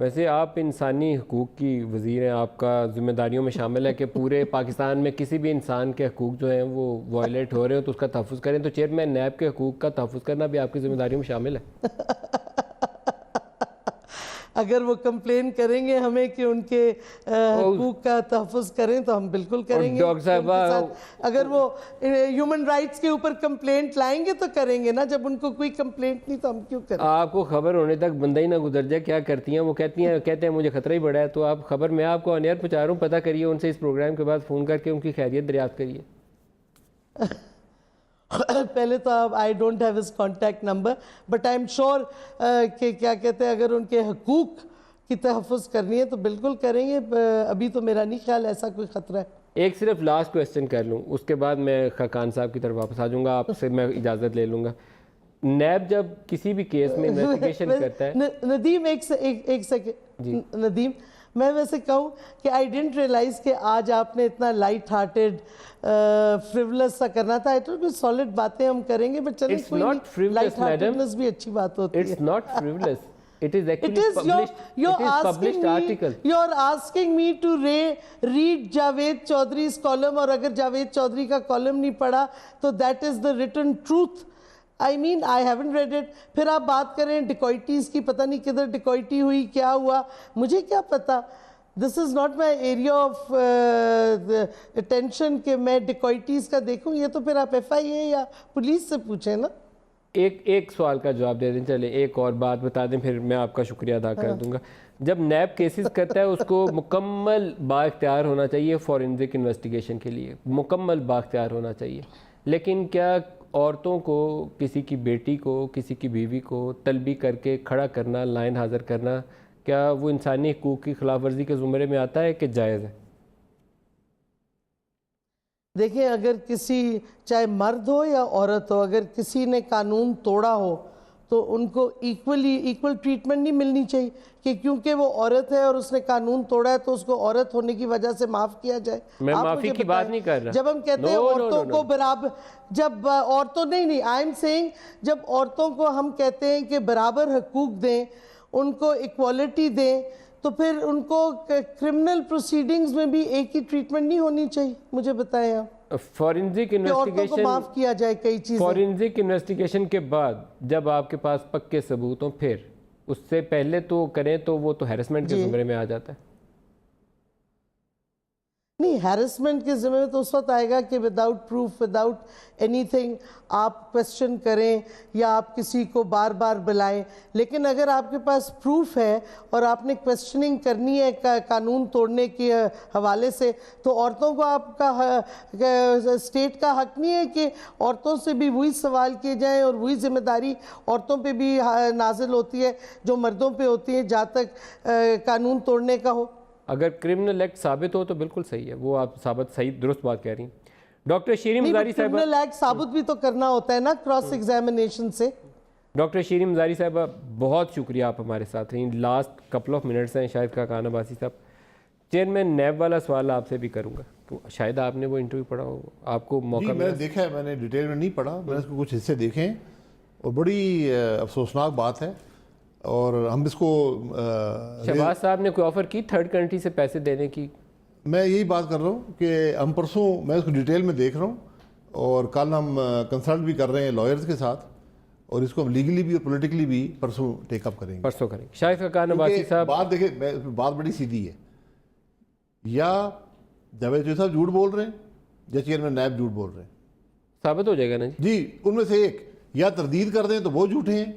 ویسے آپ انسانی حقوق کی وزیر ہیں، آپ کا ذمہ داریوں میں شامل ہے کہ پورے پاکستان میں کسی بھی انسان کے حقوق جو ہیں وہ وائلیٹ ہو رہے ہیں تو اس کا تحفظ کریں، تو چیئرمین نیب کے حقوق کا تحفظ کرنا بھی آپ کی ذمہ داریوں میں شامل ہے؟ اگر وہ کمپلین کریں گے ہمیں کہ ان کے حقوق کا تحفظ کریں تو ہم بالکل کریں گے ڈاکٹر صاحبہ، اگر وہ ہیومن رائٹس کے اوپر کمپلینٹ لائیں گے تو کریں گے نا، جب ان کو کوئی کمپلینٹ نہیں تو ہم کیوں کریں؟ آپ کو خبر ہونے تک بندہ ہی نہ گزر جائے، کیا کرتی ہیں وہ؟ کہتے ہیں مجھے خطرہ ہی بڑا ہے، تو آپ خبر میں آپ کو آن ایئر پہنچا رہا ہوں، پتہ کریے ان سے اس پروگرام کے بعد فون کر کے ان کی خیریت دریافت کریے۔ پہلے تو آپ I don't have his contact number but I'm sure کہ کیا کہتے ہیں اگر ان کے حقوق کی تحفظ کرنی ہے تو بالکل کریں گے، ابھی تو میرا نہیں خیال ایسا کوئی خطرہ ہے۔ ایک صرف لاسٹ کویسچن کر لوں، اس کے بعد میں خاقان صاحب کی طرف واپس آ جاؤں گا، آپ سے میں اجازت لے لوں گا۔ نیب جب کسی بھی کیس میں انویسٹیگیشن کرتا ہے، ندیم ایک سیکنڈ، ندیم میں ویسے کہوں کہ I didn't realize کہ آج آپ نے اتنا لائٹ ہارٹڈ فریولس سا کرنا تھا، تو کوئی سالڈ باتیں ہم کریں گے، بٹ چلیں کوئی نہیں، لائٹ ہارٹڈنس بھی اچھی بات ہوتی ہے۔ It's not frivolous. It is actually published article. You're asking me to read Javed چودھری's column، اور اگر جاوید چودھری کا کالم نہیں پڑھا تو that is the written truth. I mean, I haven't read it. پھر آپ بات کریں ڈیکوائٹیز کی، پتہ نہیں کدھر ڈیکوائٹی ہوئی، کیا ہوا، مجھے کیا پتا۔ This is not my area of attention کہ میں ڈیکوائٹیز کا دیکھوں، یہ تو پھر آپ FIA یا پولیس سے پوچھیں نا۔ ایک سوال کا جواب دے دیں، چلیں ایک اور بات بتا دیں، پھر میں آپ کا شکریہ ادا کر دوں گا۔ جب نیب کیسز کرتا ہے اس کو مکمل بااختیار ہونا چاہیے فورینزک انویسٹیگیشن کے لیے، مکمل بااختیار ہونا چاہیے، لیکن کیا عورتوں کو، کسی کی بیٹی کو، کسی کی بیوی کو طلبی کر کے کھڑا کرنا، لائن حاضر کرنا، کیا وہ انسانی حقوق کی خلاف ورزی کے زمرے میں آتا ہے کہ جائز ہے؟ دیکھیں اگر کسی، چاہے مرد ہو یا عورت ہو، اگر کسی نے قانون توڑا ہو تو ان کو ایکول ٹریٹمنٹ نہیں ملنی چاہیے کہ کیونکہ وہ عورت ہے اور اس نے قانون توڑا ہے تو اس کو عورت ہونے کی وجہ سے معاف کیا جائے۔ میں معافی کی بات نہیں کر رہا۔ جب ہم کہتے ہیں عورتوں کو برابر، جب عورتوں نہیں آئی ایم سیئنگ، جب عورتوں کو ہم کہتے ہیں کہ برابر حقوق دیں، ان کو ایکوالٹی دیں، تو پھر ان کو کرمنل پروسیڈنگز میں بھی ایک ہی ٹریٹمنٹ نہیں ہونی چاہیے؟ مجھے بتائیں آپ، فورینزک عورتوں کو معاف کیا جائے کئی چیزیں۔ فورینزک انویسٹیگیشن کے بعد جب آپ کے پاس پکے ثبوت ہوں، پھر اس سے پہلے تو کریں تو وہ تو ہیرسمنٹ کے زمرے میں آ جاتا ہے۔ نہیں، ہیرسمنٹ کے ذمہ میں تو اس وقت آئے گا کہ without proof, without any thing آپ کویسچن کریں یا آپ کسی کو بار بار بلائیں، لیکن اگر آپ کے پاس پروف ہے اور آپ نے کویسچننگ کرنی ہے قانون توڑنے کے حوالے سے، تو عورتوں کو آپ کا اسٹیٹ کا حق نہیں ہے کہ عورتوں سے بھی وہی سوال کیے جائیں، اور وہی ذمہ داری عورتوں پہ بھی نازل ہوتی ہے جو مردوں پہ ہوتی ہے جہاں تک قانون توڑنے کا ہو۔ اگر کرمنل ایکٹ ثابت ہو تو بالکل صحیح ہے، وہ آپ ثابت، صحیح درست بات کہہ رہی ہیں۔ ڈاکٹر شیریں مزاری صاحبہ، کرمنل ایکٹ ثابت بھی تو کرنا ہوتا ہے نا کراس ایگزامینیشن سے۔ ڈاکٹر شیریں مزاری صاحبہ بہت شکریہ، آپ ہمارے ساتھ رہیں۔ لاسٹ کپل آف منٹس ہیں، شاید خاقان عباسی صاحب، چیئرمین نیب والا سوال آپ سے بھی کروں گا، تو شاید آپ نے وہ انٹرویو پڑھا ہو، آپ کو موقع میں نے دیکھا ہے، میں نے ڈیٹیل میں نہیں پڑھا، میں نے اس کو کچھ حصے دیکھے ہیں، اور بڑی افسوسناک بات ہے، اور ہم اس کو شہباز صاحب نے کوئی آفر کی تھرڈ کنٹری سے پیسے دینے کی؟ میں یہی بات کر رہا ہوں کہ ہم پرسوں، میں اس کو ڈیٹیل میں دیکھ رہا ہوں، اور کل ہم کنسلٹ بھی کر رہے ہیں لائرز کے ساتھ، اور اس کو ہم لیگلی بھی اور پولیٹیکلی بھی پرسوں ٹیک اپ کریں گے، پرسوں کریں گے۔ شاید خاقان عباسی صاحب، بات دیکھیں، بات بڑی سیدھی ہے، یا جاوید چودھری صاحب جھوٹ بول رہے ہیں یا چیئرمین نیب جھوٹ بول رہے ہیں، ثابت ہو جائے گا نا جی، ان میں سے ایک، یا تردید کر دیں تو وہ جھوٹے ہیں،